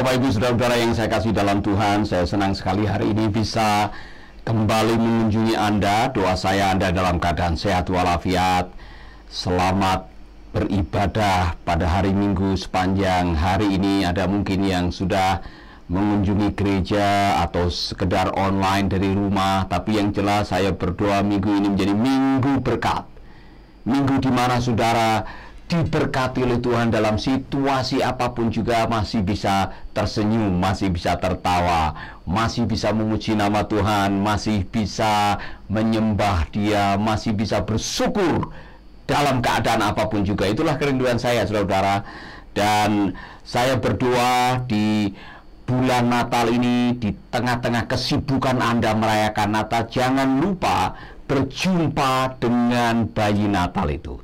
Bapak Ibu Saudara-saudara yang saya kasih dalam Tuhan, saya senang sekali hari ini bisa kembali mengunjungi Anda. Doa saya Anda dalam keadaan sehat walafiat, selamat beribadah pada hari Minggu sepanjang hari ini. Ada mungkin yang sudah mengunjungi gereja atau sekedar online dari rumah, tapi yang jelas saya berdoa minggu ini menjadi minggu berkat. Minggu di mana saudara diberkati oleh Tuhan dalam situasi apapun juga masih bisa tersenyum, masih bisa tertawa, masih bisa memuji nama Tuhan, masih bisa menyembah Dia, masih bisa bersyukur dalam keadaan apapun juga. Itulah kerinduan saya, saudara-saudara. Dan saya berdoa di bulan Natal ini, di tengah-tengah kesibukan Anda merayakan Natal, jangan lupa berjumpa dengan bayi Natal itu.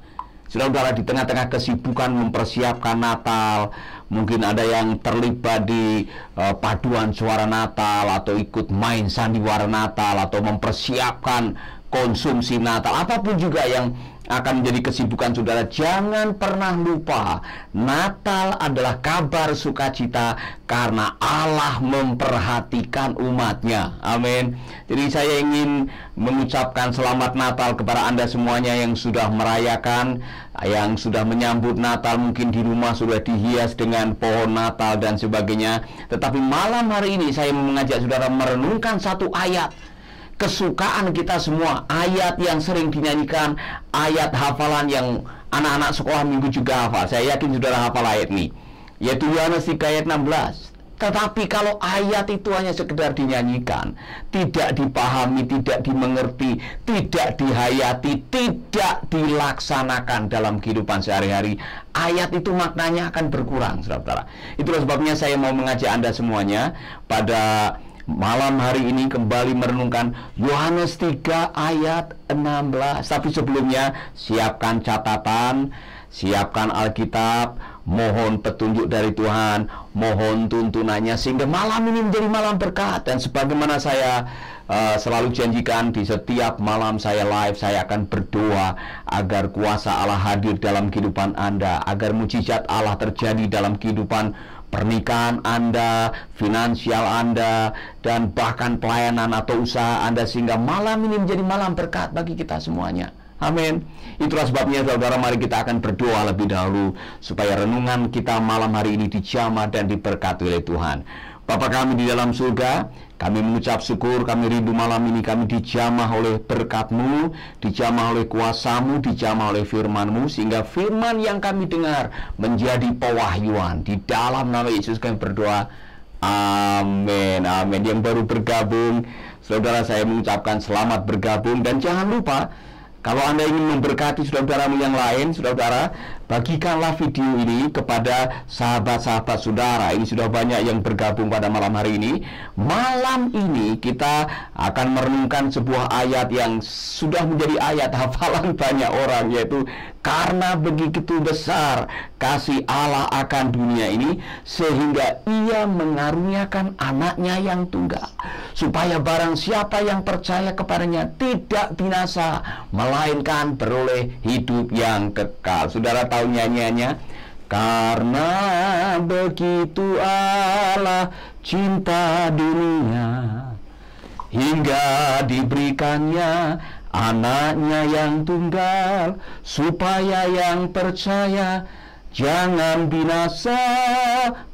Saudara-saudara, di tengah-tengah kesibukan mempersiapkan Natal, mungkin ada yang terlibat di paduan suara Natal, atau ikut main sandiwara Natal, atau mempersiapkan konsumsi Natal, apapun juga yang akan menjadi kesibukan saudara. Jangan pernah lupa, Natal adalah kabar sukacita karena Allah memperhatikan umatnya. Amin. Jadi saya ingin mengucapkan selamat Natal kepada Anda semuanya yang sudah merayakan, yang sudah menyambut Natal. Mungkin di rumah sudah dihias dengan pohon Natal dan sebagainya. Tetapi malam hari ini saya mengajak saudara merenungkan satu ayat kesukaan kita semua, ayat yang sering dinyanyikan, ayat hafalan yang anak-anak sekolah minggu juga hafal. Saya yakin saudara hafal ayat ini, yaitu Yohanes 3 ayat 16. Tetapi kalau ayat itu hanya sekedar dinyanyikan, tidak dipahami, tidak dimengerti, tidak dihayati, tidak dilaksanakan dalam kehidupan sehari-hari, ayat itu maknanya akan berkurang, saudara-saudara. Itulah sebabnya saya mau mengajak Anda semuanya pada malam hari ini kembali merenungkan Yohanes 3 ayat 16. Tapi sebelumnya siapkan catatan, siapkan Alkitab, mohon petunjuk dari Tuhan, mohon tuntunannya sehingga malam ini menjadi malam berkat. Dan sebagaimana saya selalu janjikan, di setiap malam saya live, saya akan berdoa agar kuasa Allah hadir dalam kehidupan Anda, agar mujizat Allah terjadi dalam kehidupan pernikahan Anda, finansial Anda, dan bahkan pelayanan atau usaha Anda, sehingga malam ini menjadi malam berkat bagi kita semuanya. Amin. Itulah sebabnya saudara, mari kita akan berdoa lebih dahulu supaya renungan kita malam hari ini dijamah dan diberkati oleh Tuhan. Bapa kami di dalam surga, kami mengucap syukur, kami rindu malam ini kami dijamah oleh berkat-Mu, dijamah oleh kuasa-Mu, dijamah oleh firman-Mu, sehingga firman yang kami dengar menjadi pewahyuan. Di dalam nama Yesus kami berdoa, amin, amin. Yang baru bergabung, saudara, saya mengucapkan selamat bergabung. Dan jangan lupa, kalau Anda ingin memberkati saudara-saudaramu yang lain, saudara-saudara, bagikanlah video ini kepada sahabat-sahabat saudara. Ini sudah banyak yang bergabung pada malam hari ini. Malam ini kita akan merenungkan sebuah ayat yang sudah menjadi ayat hafalan banyak orang, yaitu karena begitu besar kasih Allah akan dunia ini, sehingga Ia mengaruniakan anaknya yang tunggal, supaya barang siapa yang percaya kepadanya tidak binasa, melainkan beroleh hidup yang kekal. Saudara tahu nyanyiannya? Karena begitu Allah cinta dunia, hingga diberikannya anaknya yang tunggal, supaya yang percaya jangan binasa,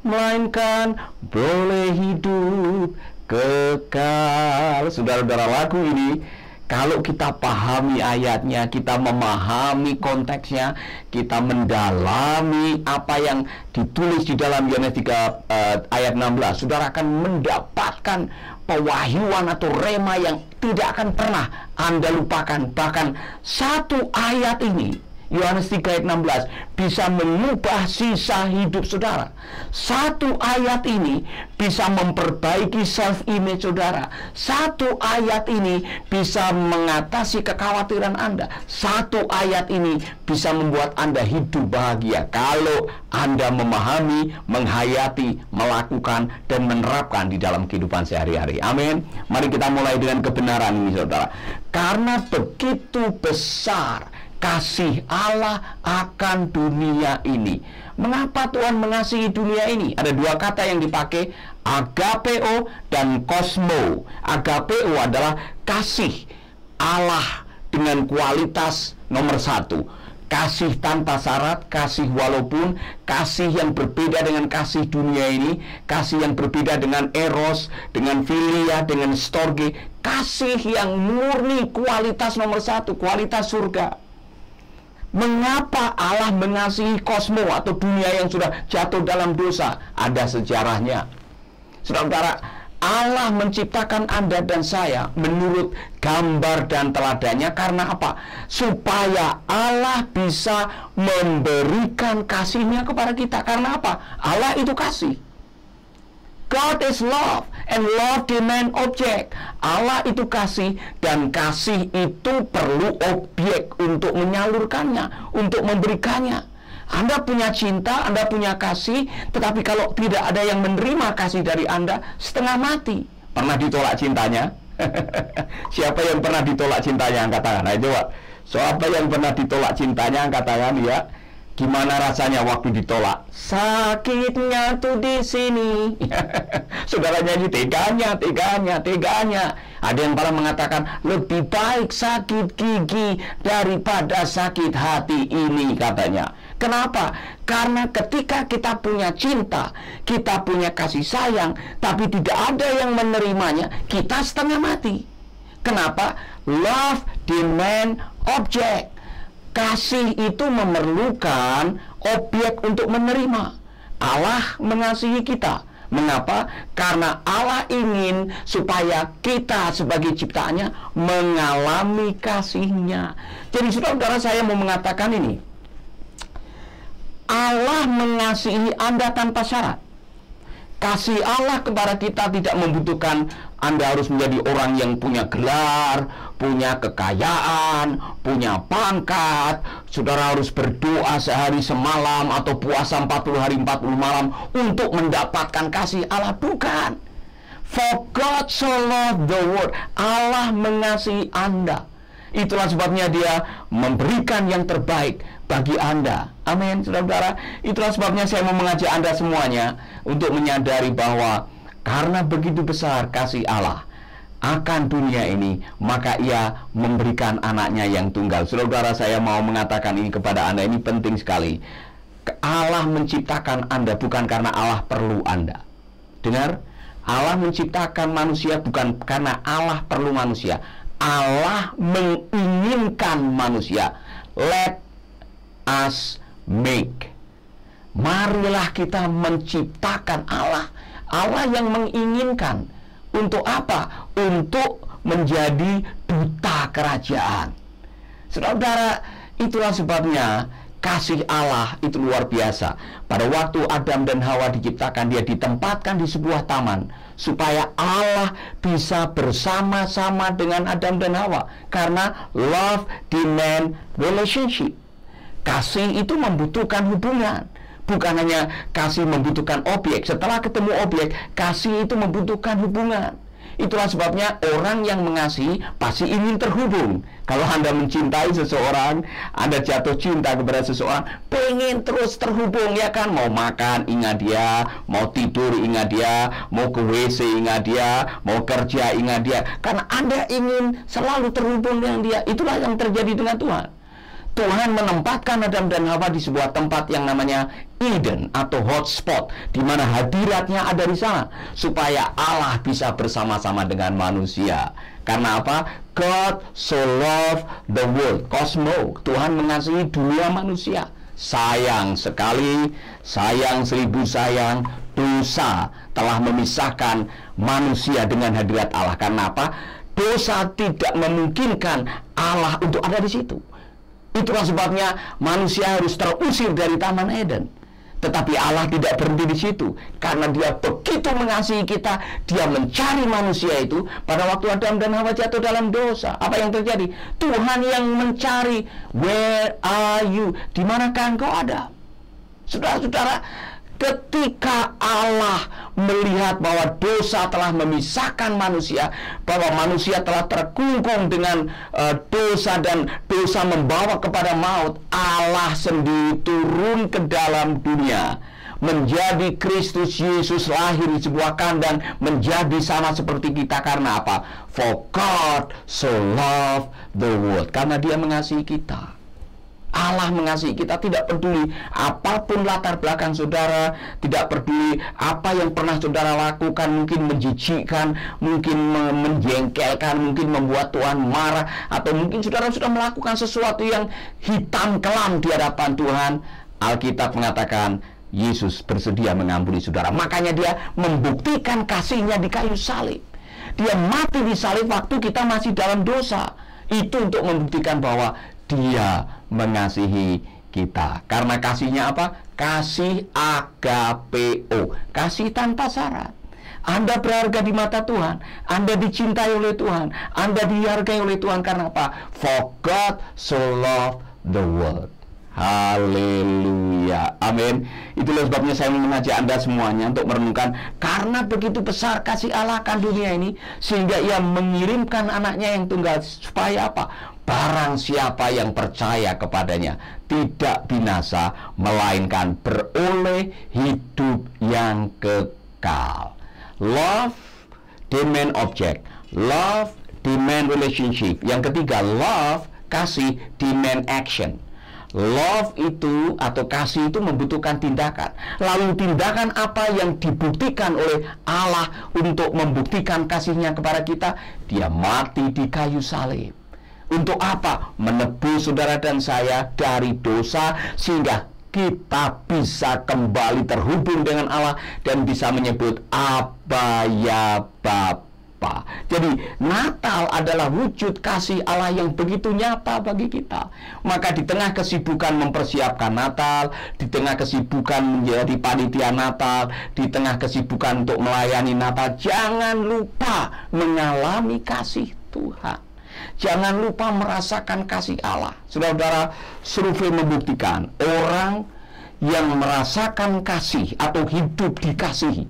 melainkan boleh hidup kekal. Saudara-saudara, lagu ini kalau kita pahami ayatnya, kita memahami konteksnya, kita mendalami apa yang ditulis di dalam Yohanes 3 ayat 16, saudara akan mendapatkan pewahyuan atau rema yang tidak akan pernah Anda lupakan. Bahkan satu ayat ini, Yohanes 3 ayat 16, bisa mengubah sisa hidup saudara. Satu ayat ini bisa memperbaiki self-image saudara. Satu ayat ini bisa mengatasi kekhawatiran Anda. Satu ayat ini bisa membuat Anda hidup bahagia kalau Anda memahami, menghayati, melakukan, dan menerapkan di dalam kehidupan sehari-hari. Amin. Mari kita mulai dengan kebenaran ini, saudara. Karena begitu besar kasih Allah akan dunia ini. Mengapa Tuhan mengasihi dunia ini? Ada dua kata yang dipakai, agapeo dan kosmo. Agapeo adalah kasih Allah dengan kualitas nomor satu. Kasih tanpa syarat, kasih walaupun, kasih yang berbeda dengan kasih dunia ini, kasih yang berbeda dengan eros, dengan filia, dengan storge, kasih yang murni kualitas nomor satu, kualitas surga. Mengapa Allah mengasihi kosmo atau dunia yang sudah jatuh dalam dosa? Ada sejarahnya. Saudara-saudara, Allah menciptakan Anda dan saya menurut gambar dan teladannya karena apa? Supaya Allah bisa memberikan kasihnya kepada kita. Karena apa? Allah itu kasih. God is love and love demand object. Allah itu kasih dan kasih itu perlu objek untuk menyalurkannya, untuk memberikannya. Anda punya cinta, Anda punya kasih, tetapi kalau tidak ada yang menerima kasih dari Anda, setengah mati. Pernah ditolak cintanya? Siapa yang pernah ditolak cintanya? Angkat tangan. Ayo coba. Siapa yang pernah ditolak cintanya? Angkat tangan ya. Gimana rasanya waktu ditolak? Sakitnya tuh di sini. Saudara nyanyi teganya. Ada yang pernah mengatakan lebih baik sakit gigi daripada sakit hati ini katanya. Kenapa? Karena ketika kita punya cinta, kita punya kasih sayang, tapi tidak ada yang menerimanya, kita setengah mati. Kenapa? Love demand object. Kasih itu memerlukan objek untuk menerima. Allah mengasihi kita. Mengapa? Karena Allah ingin supaya kita sebagai ciptaannya mengalami kasihnya. Jadi saudara-saudara, saya mau mengatakan ini. Allah mengasihi Anda tanpa syarat. Kasih Allah kepada kita tidak membutuhkan Anda harus menjadi orang yang punya gelar, punya kekayaan, punya pangkat. Saudara harus berdoa sehari semalam atau puasa 40 hari 40 malam untuk mendapatkan kasih Allah. Bukan. For God so loved the world. Allah mengasihi Anda. Itulah sebabnya Dia memberikan yang terbaik bagi Anda. Amin, saudara-saudara. Itulah sebabnya saya mau mengajak Anda semuanya untuk menyadari bahwa karena begitu besar kasih Allah akan dunia ini, maka Ia memberikan anaknya yang tunggal. Saudara-saudara, saya mau mengatakan ini kepada Anda, ini penting sekali. Allah menciptakan Anda bukan karena Allah perlu Anda. Dengar, Allah menciptakan manusia bukan karena Allah perlu manusia. Allah menginginkan manusia. Let us make. Marilah kita menciptakan Allah. Allah yang menginginkan. Untuk apa? Untuk menjadi duta kerajaan. Saudara-saudara, itulah sebabnya kasih Allah itu luar biasa. Pada waktu Adam dan Hawa diciptakan, dia ditempatkan di sebuah taman supaya Allah bisa bersama-sama dengan Adam dan Hawa. Karena love demand relationship. Kasih itu membutuhkan hubungan. Bukan hanya kasih membutuhkan objek. Setelah ketemu objek, kasih itu membutuhkan hubungan. Itulah sebabnya orang yang mengasihi pasti ingin terhubung. Kalau Anda mencintai seseorang, Anda jatuh cinta kepada seseorang, pengen terus terhubung, ya kan? Mau makan, ingat dia. Mau tidur, ingat dia. Mau ke WC, ingat dia. Mau kerja, ingat dia. Karena Anda ingin selalu terhubung dengan dia. Itulah yang terjadi dengan Tuhan. Tuhan menempatkan Adam dan Hawa di sebuah tempat yang namanya Eden atau hotspot, di mana hadiratnya ada di sana, supaya Allah bisa bersama-sama dengan manusia. Karena apa? God so loved the world. Kosmo, Tuhan mengasihi dunia manusia. Sayang sekali, sayang seribu sayang, dosa telah memisahkan manusia dengan hadirat Allah. Karena apa? Dosa tidak memungkinkan Allah untuk ada di situ. Itulah sebabnya manusia harus terusir dari Taman Eden. Tetapi Allah tidak berhenti di situ. Karena Dia begitu mengasihi kita, Dia mencari manusia itu. Pada waktu Adam dan Hawa jatuh dalam dosa, apa yang terjadi? Tuhan yang mencari. Where are you? Di manakah engkau ada? Saudara-saudara, Ketika Allah melihat bahwa dosa telah memisahkan manusia, bahwa manusia telah terkungkung dengan dosa dan dosa membawa kepada maut, Allah sendiri turun ke dalam dunia, menjadi Kristus Yesus, lahir di sebuah kandang, menjadi sama seperti kita. Karena apa? For God so loved the world. Karena Dia mengasihi kita. Allah mengasihi kita, tidak peduli apapun latar belakang saudara, tidak peduli apa yang pernah saudara lakukan, mungkin menjijikkan, mungkin menjengkelkan, mungkin membuat Tuhan marah, atau mungkin saudara sudah melakukan sesuatu yang hitam kelam di hadapan Tuhan. Alkitab mengatakan Yesus bersedia mengampuni saudara. Makanya Dia membuktikan kasih-Nya di kayu salib. Dia mati di salib waktu kita masih dalam dosa. Itu untuk membuktikan bahwa Dia mengasihi kita. Karena kasih-Nya apa? Kasih agapeo, kasih tanpa syarat. Anda berharga di mata Tuhan, Anda dicintai oleh Tuhan, Anda dihargai oleh Tuhan. Karena apa? For God so loved the world. Haleluya, amin. Itulah sebabnya saya mengajak Anda semuanya untuk merenungkan, karena begitu besar kasih Allah akan dunia ini, sehingga Ia mengirimkan anaknya yang tunggal, supaya apa? Barang siapa yang percaya kepadanya tidak binasa, melainkan beroleh hidup yang kekal. Love demand object, love demand relationship. Yang ketiga, love, kasih, demand action. Love itu atau kasih itu membutuhkan tindakan. Lalu tindakan apa yang dibuktikan oleh Allah untuk membuktikan kasih-Nya kepada kita? Dia mati di kayu salib. Untuk apa? Menebus saudara dan saya dari dosa, sehingga kita bisa kembali terhubung dengan Allah dan bisa menyebut Abba ya Bapa. Jadi Natal adalah wujud kasih Allah yang begitu nyata bagi kita. Maka di tengah kesibukan mempersiapkan Natal, di tengah kesibukan menjadi panitia Natal, di tengah kesibukan untuk melayani Natal, jangan lupa mengalami kasih Tuhan. Jangan lupa merasakan kasih Allah. Saudara-saudara, survei membuktikan orang yang merasakan kasih atau hidup dikasihi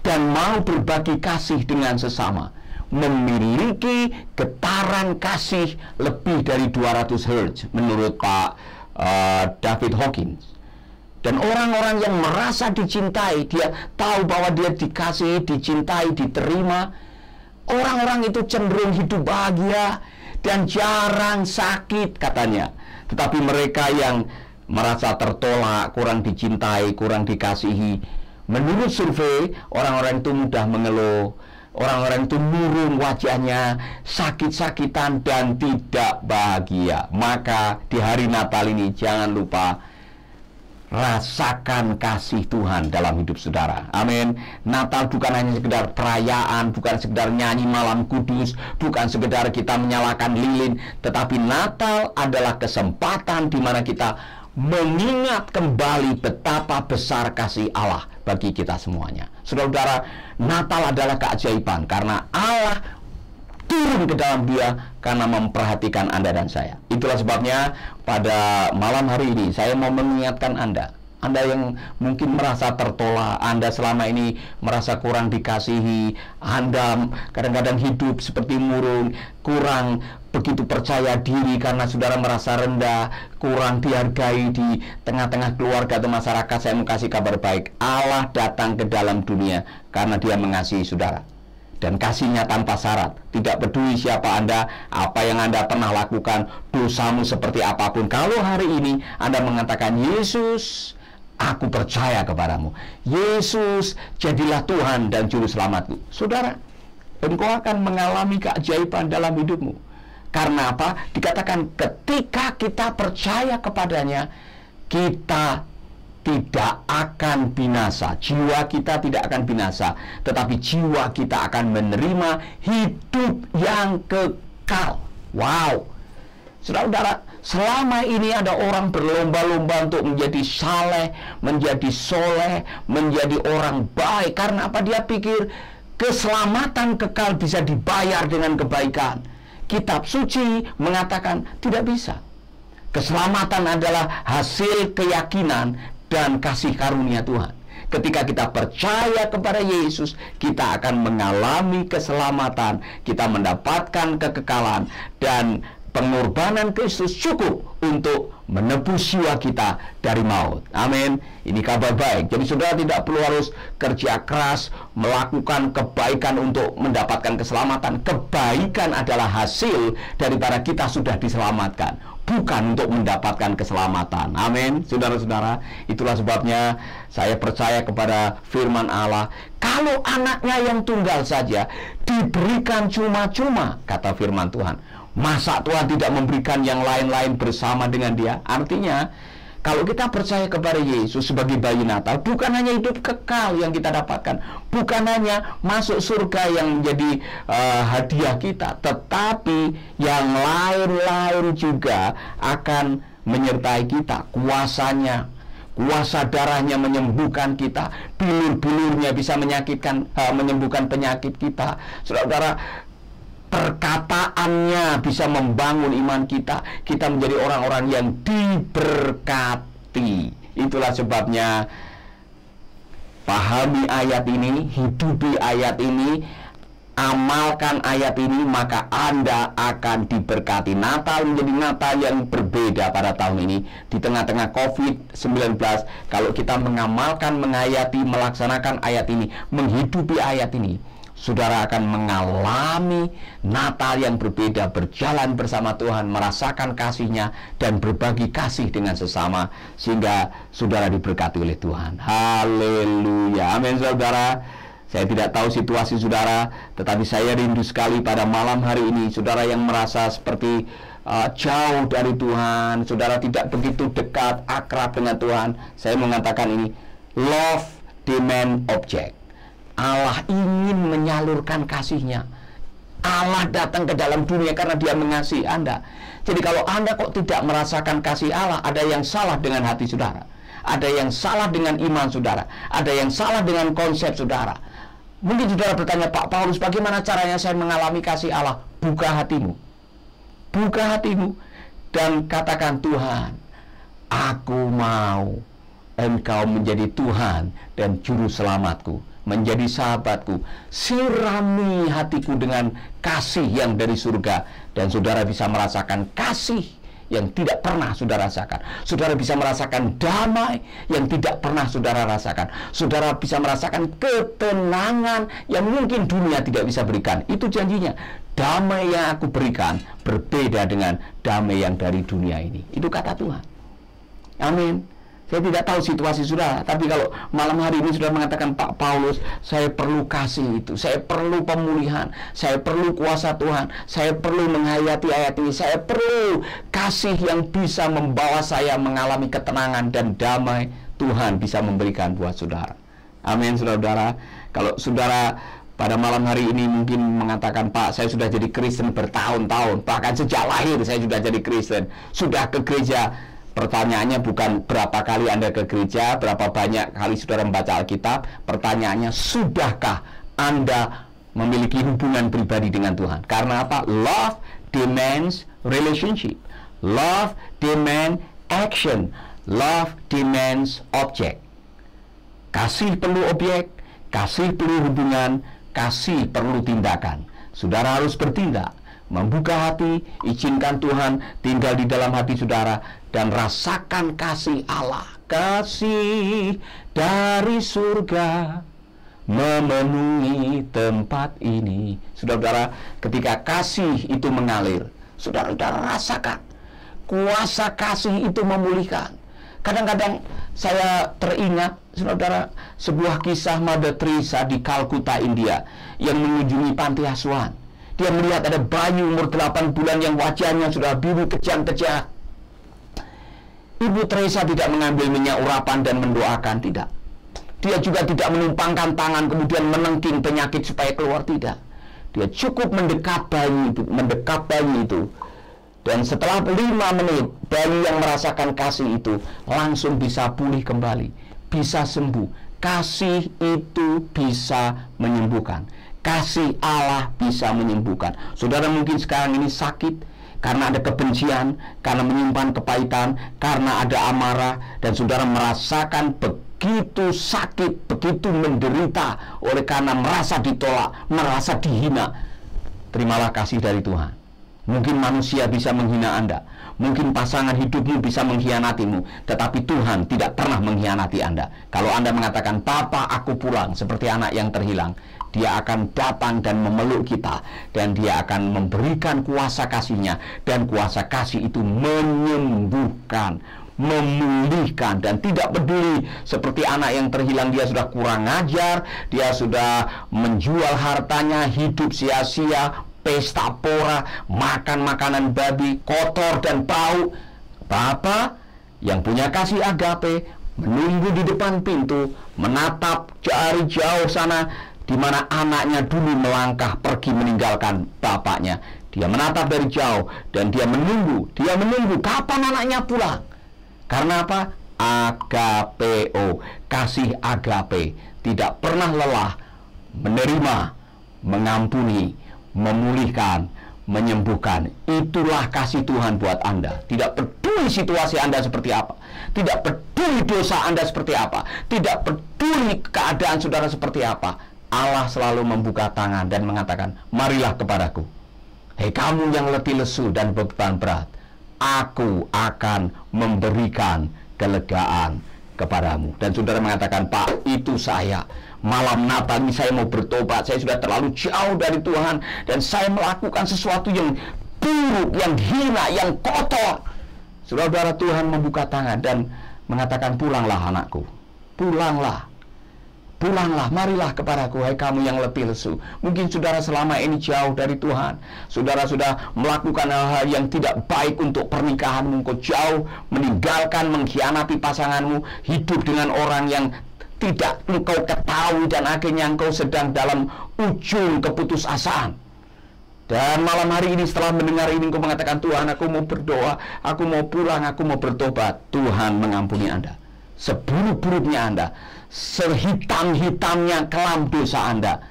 dan mau berbagi kasih dengan sesama memiliki getaran kasih lebih dari 200 Hz menurut Pak David Hawkins. Dan orang-orang yang merasa dicintai, dia tahu bahwa dia dikasihi, dicintai, diterima, orang-orang itu cenderung hidup bahagia dan jarang sakit katanya. Tetapi mereka yang merasa tertolak, kurang dicintai, kurang dikasihi, menurut survei, orang-orang itu mudah mengeluh, orang-orang itu murung wajahnya, sakit-sakitan dan tidak bahagia. Maka di hari Natal ini jangan lupa rasakan kasih Tuhan dalam hidup saudara. Amin. Natal bukan hanya sekedar perayaan, bukan sekedar nyanyi malam kudus, bukan sekedar kita menyalakan lilin, tetapi Natal adalah kesempatan di mana kita mengingat kembali betapa besar kasih Allah bagi kita semuanya. Saudara-saudara, Natal adalah keajaiban karena Allah turun ke dalam Dia karena memperhatikan Anda dan saya. Itulah sebabnya pada malam hari ini saya mau mengingatkan Anda yang mungkin merasa tertolak, Anda selama ini merasa kurang dikasihi, Anda kadang-kadang hidup seperti murung, kurang begitu percaya diri karena saudara merasa rendah, kurang dihargai di tengah-tengah keluarga atau masyarakat. Saya mau kasih kabar baik. Allah datang ke dalam dunia karena Dia mengasihi saudara. Dan kasih-Nya tanpa syarat. Tidak peduli siapa Anda, apa yang Anda pernah lakukan, dosamu seperti apapun. Kalau hari ini Anda mengatakan, Yesus, aku percaya kepadamu, Yesus, jadilah Tuhan dan Juru Selamatku, saudara, engkau akan mengalami keajaiban dalam hidupmu. Karena apa? Dikatakan ketika kita percaya kepadanya, kita tidak akan binasa. Jiwa kita tidak akan binasa, tetapi jiwa kita akan menerima hidup yang kekal. Wow. Saudara-saudara, selama ini ada orang berlomba-lomba untuk menjadi saleh, menjadi soleh, menjadi orang baik. Karena apa? Dia pikir keselamatan kekal bisa dibayar dengan kebaikan. Kitab suci mengatakan tidak bisa. Keselamatan adalah hasil keyakinan dan kasih karunia Tuhan. Ketika kita percaya kepada Yesus, kita akan mengalami keselamatan, kita mendapatkan kekekalan, dan pengorbanan Kristus cukup untuk menebus jiwa kita dari maut. Amin. Ini kabar baik. Jadi saudara tidak perlu harus kerja keras melakukan kebaikan untuk mendapatkan keselamatan. Kebaikan adalah hasil daripada kita sudah diselamatkan, bukan untuk mendapatkan keselamatan. Amin. Saudara-saudara, itulah sebabnya saya percaya kepada firman Allah. Kalau anaknya yang tunggal saja diberikan cuma-cuma, kata firman Tuhan, masa Tuhan tidak memberikan yang lain-lain bersama dengan dia? Artinya, kalau kita percaya kepada Yesus sebagai bayi Natal, bukan hanya hidup kekal yang kita dapatkan, bukan hanya masuk surga yang menjadi hadiah kita, tetapi yang lain-lain juga akan menyertai kita. Kuasanya, kuasa darahnya menyembuhkan kita, bilur-bilurnya bisa menyembuhkan penyakit kita. Saudara-saudara, perkataannya bisa membangun iman kita. Kita menjadi orang-orang yang diberkati. Itulah sebabnya pahami ayat ini, hidupi ayat ini, amalkan ayat ini, maka Anda akan diberkati. Natal menjadi Natal yang berbeda pada tahun ini. Di tengah-tengah COVID-19, kalau kita mengamalkan, menghayati, melaksanakan ayat ini, menghidupi ayat ini, saudara akan mengalami Natal yang berbeda, berjalan bersama Tuhan, merasakan kasih-Nya, dan berbagi kasih dengan sesama, sehingga saudara diberkati oleh Tuhan. Haleluya. Amin, saudara. Saya tidak tahu situasi saudara, tetapi saya rindu sekali pada malam hari ini, saudara yang merasa seperti jauh dari Tuhan, saudara tidak begitu dekat, akrab dengan Tuhan. Saya mengatakan ini, love demand object. Allah ingin menyalurkan kasih-Nya. Allah datang ke dalam dunia karena Dia mengasihi Anda. Jadi kalau Anda kok tidak merasakan kasih Allah, ada yang salah dengan hati saudara, ada yang salah dengan iman saudara, ada yang salah dengan konsep saudara. Mungkin saudara bertanya, Pak Paulus, bagaimana caranya saya mengalami kasih Allah? Buka hatimu, buka hatimu, dan katakan, Tuhan, aku mau Engkau menjadi Tuhan dan Juru Selamatku, menjadi sahabatku. Sirami hatiku dengan kasih yang dari surga, dan saudara bisa merasakan kasih yang tidak pernah saudara rasakan. Saudara bisa merasakan damai yang tidak pernah saudara rasakan. Saudara bisa merasakan ketenangan yang mungkin dunia tidak bisa berikan. Itu janjinya. Damai yang aku berikan berbeda dengan damai yang dari dunia ini. Itu kata Tuhan. Amin. Saya tidak tahu situasi saudara, tapi kalau malam hari ini sudah mengatakan, Pak Paulus, saya perlu kasih itu, saya perlu pemulihan, saya perlu kuasa Tuhan, saya perlu menghayati ayat ini, saya perlu kasih yang bisa membawa saya mengalami ketenangan dan damai, Tuhan bisa memberikan buat saudara. Amin, saudara-saudara. Kalau saudara pada malam hari ini mungkin mengatakan, Pak, saya sudah jadi Kristen bertahun-tahun, bahkan sejak lahir saya sudah jadi Kristen, sudah ke gereja. Pertanyaannya bukan berapa kali Anda ke gereja, berapa banyak kali saudara membaca Alkitab. Pertanyaannya, sudahkah Anda memiliki hubungan pribadi dengan Tuhan? Karena apa? Love demands relationship. Love demands action. Love demands object. Kasih perlu objek, kasih perlu hubungan, kasih perlu tindakan. Saudara harus bertindak, membuka hati, izinkan Tuhan tinggal di dalam hati saudara, dan rasakan kasih Allah. Kasih dari surga memenuhi tempat ini. Saudara-saudara, ketika kasih itu mengalir, saudara-saudara rasakan kuasa kasih itu memulihkan. Kadang-kadang saya teringat, saudara, sebuah kisah Mother Teresa di Calcutta, India, yang mengunjungi panti asuhan. Dia melihat ada bayi umur 8 bulan yang wajahnya sudah biru kejang-kejang. Ibu Teresa tidak mengambil minyak urapan dan mendoakan, tidak. Dia juga tidak menumpangkan tangan kemudian menengking penyakit supaya keluar, tidak. Dia cukup mendekat bayi itu. Dan setelah 5 menit, bayi yang merasakan kasih itu langsung bisa pulih kembali, bisa sembuh. Kasih itu bisa menyembuhkan. Kasih Allah bisa menyembuhkan. Saudara mungkin sekarang ini sakit, karena ada kebencian, karena menyimpan kepahitan, karena ada amarah, dan saudara merasakan begitu sakit, begitu menderita oleh karena merasa ditolak, merasa dihina, terimalah kasih dari Tuhan. Mungkin manusia bisa menghina Anda, mungkin pasangan hidupmu bisa mengkhianatimu, tetapi Tuhan tidak pernah mengkhianati Anda. Kalau Anda mengatakan, "Papa, aku pulang," seperti anak yang terhilang, Dia akan datang dan memeluk kita, dan Dia akan memberikan kuasa kasih-Nya, dan kuasa kasih itu menyembuhkan, memulihkan, dan tidak peduli seperti anak yang terhilang, dia sudah kurang ajar, dia sudah menjual hartanya, hidup sia-sia, pesta pora, makan makanan babi, kotor dan bau. Bapa yang punya kasih agape menunggu di depan pintu, menatap dari jauh sana, di mana anaknya dulu melangkah pergi meninggalkan bapaknya. Dia menatap dari jauh dan dia menunggu kapan anaknya pulang. Karena apa? Agapeo, kasih agape, tidak pernah lelah menerima, mengampuni, memulihkan, menyembuhkan. Itulah kasih Tuhan buat Anda. Tidak peduli situasi Anda seperti apa, tidak peduli dosa Anda seperti apa, tidak peduli keadaan saudara seperti apa, Allah selalu membuka tangan dan mengatakan, "Marilah kepadaku, hei kamu yang letih lesu dan beban berat, aku akan memberikan kelegaan kepadamu." Dan saudara mengatakan, "Pak, itu saya. Malam Natal ini saya mau bertobat. Saya sudah terlalu jauh dari Tuhan, dan saya melakukan sesuatu yang buruk, yang hina, yang kotor." Saudara, Tuhan membuka tangan dan mengatakan, "Pulanglah anakku, pulanglah. Pulanglah, marilah kepadaku, hai kamu yang letih lesu." Mungkin saudara selama ini jauh dari Tuhan. Saudara sudah melakukan hal-hal yang tidak baik untuk pernikahanmu. Engkau jauh, meninggalkan, mengkhianati pasanganmu, hidup dengan orang yang tidak engkau ketahui, dan akhirnya engkau sedang dalam ujung keputusasaan. Dan malam hari ini setelah mendengar ini, engkau mengatakan, "Tuhan, aku mau berdoa, aku mau pulang, aku mau bertobat." Tuhan mengampuni Anda. Seburuk-buruknya Anda, sehitam-hitamnya kelam dosa Anda,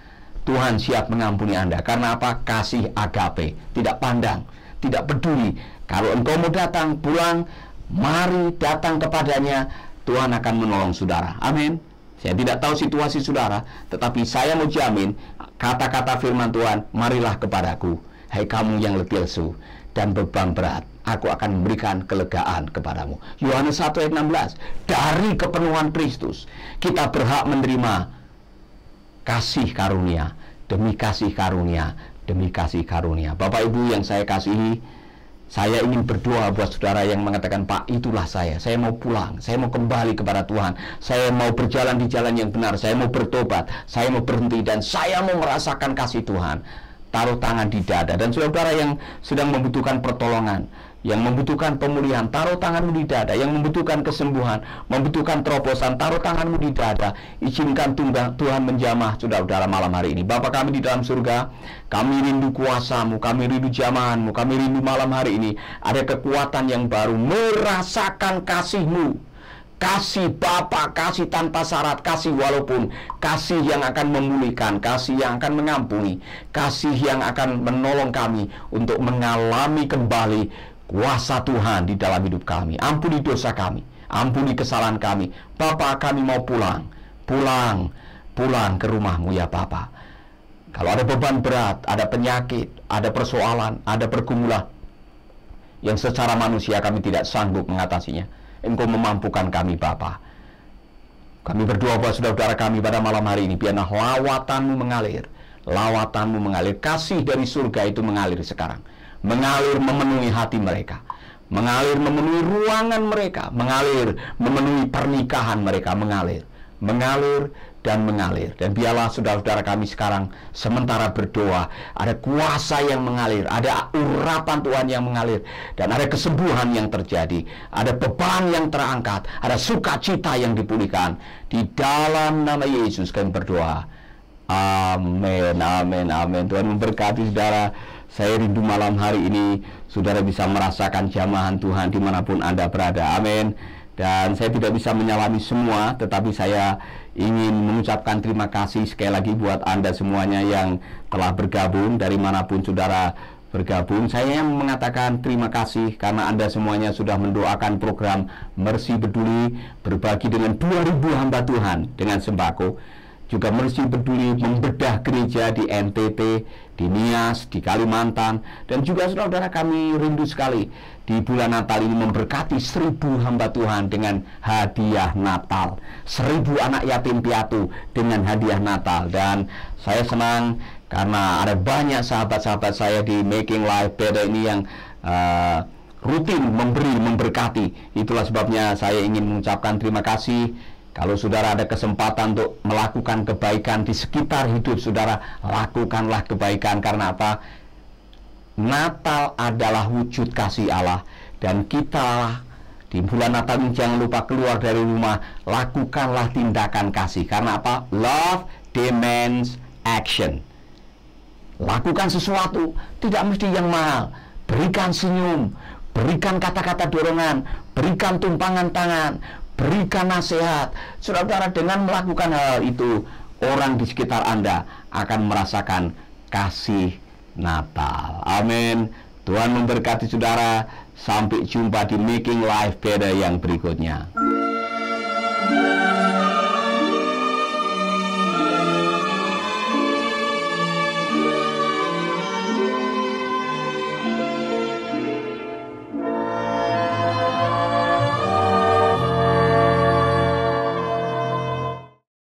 Tuhan siap mengampuni Anda. Karena apa? Kasih agape, tidak pandang, tidak peduli. Kalau engkau mau datang, pulang, mari datang kepadanya. Tuhan akan menolong saudara. Amin. Saya tidak tahu situasi saudara, tetapi saya mau jamin kata-kata firman Tuhan, "Marilah kepadaku, hai kamu yang letih lesu dan beban berat, aku akan memberikan kelegaan kepadamu." Yohanes 1 ayat 16. Dari kepenuhan Kristus kita berhak menerima kasih karunia demi kasih karunia demi kasih karunia. Bapak Ibu yang saya kasihi, saya ingin berdoa buat saudara yang mengatakan, "Pak, itulah saya mau pulang, saya mau kembali kepada Tuhan, saya mau berjalan di jalan yang benar, saya mau bertobat, saya mau berhenti, dan saya mau merasakan kasih Tuhan." Taruh tangan di dada. Dan saudara yang sedang membutuhkan pertolongan, yang membutuhkan pemulihan, taruh tanganmu di dada. Yang membutuhkan kesembuhan, membutuhkan terobosan, taruh tanganmu di dada. Izinkan Tuhan menjamah saudara-saudara malam hari ini. Bapa kami di dalam surga, kami rindu kuasa-Mu, kami rindu jamahan-Mu, kami rindu malam hari ini ada kekuatan yang baru, merasakan kasih-Mu. Kasih Bapa, kasih tanpa syarat, kasih walaupun, kasih yang akan memulihkan, kasih yang akan mengampuni, kasih yang akan menolong kami untuk mengalami kembali kuasa Tuhan di dalam hidup kami. Ampuni dosa kami, ampuni kesalahan kami. Bapa, kami mau pulang ke rumah-Mu ya Bapa. Kalau ada beban berat, ada penyakit, ada persoalan, ada pergumulan yang secara manusia kami tidak sanggup mengatasinya, Engkau memampukan kami Bapa. Kami berdoa buat saudara-saudara kami pada malam hari ini, biarlah lawatan-Mu mengalir, lawatan-Mu mengalir, kasih dari surga itu mengalir sekarang, mengalir memenuhi hati mereka, mengalir memenuhi ruangan mereka, mengalir memenuhi pernikahan mereka, mengalir dan mengalir. Dan biarlah saudara-saudara kami sekarang sementara berdoa, ada kuasa yang mengalir, ada urapan Tuhan yang mengalir, dan ada kesembuhan yang terjadi, ada beban yang terangkat, ada sukacita yang dipulihkan. Di dalam nama Yesus kami berdoa. Amin, amin, amin. Tuhan memberkati saudara. Saya rindu malam hari ini saudara bisa merasakan jamahan Tuhan dimanapun Anda berada. Amin. Dan saya tidak bisa menyalami semua, tetapi saya ingin mengucapkan terima kasih sekali lagi buat Anda semuanya yang telah bergabung dari manapun saudara bergabung. Saya mengatakan terima kasih karena Anda semuanya sudah mendoakan program Mercy Peduli, berbagi dengan 2.000 hamba Tuhan dengan sembako. Juga Mercy Peduli membedah gereja di NTT, di Nias, di Kalimantan, dan juga saudara kami rindu sekali di bulan Natal ini memberkati 1.000 hamba Tuhan dengan hadiah Natal, 1.000 anak yatim piatu dengan hadiah Natal. Dan saya senang karena ada banyak sahabat-sahabat saya di Making Life Better ini yang rutin memberi, memberkati. Itulah sebabnya saya ingin mengucapkan terima kasih. Kalau saudara ada kesempatan untuk melakukan kebaikan di sekitar hidup saudara, lakukanlah kebaikan. Karena apa? Natal adalah wujud kasih Allah. Dan kita di bulan Natal ini jangan lupa keluar dari rumah, lakukanlah tindakan kasih. Karena apa? Love demands action. Lakukan sesuatu, tidak mesti yang mahal. Berikan senyum, berikan kata-kata dorongan, berikan tumpangan tangan, berikan nasihat. Saudara-saudara, dengan melakukan hal itu, orang di sekitar Anda akan merasakan kasih Natal. Amin. Tuhan memberkati saudara. Sampai jumpa di Making Life Better yang berikutnya.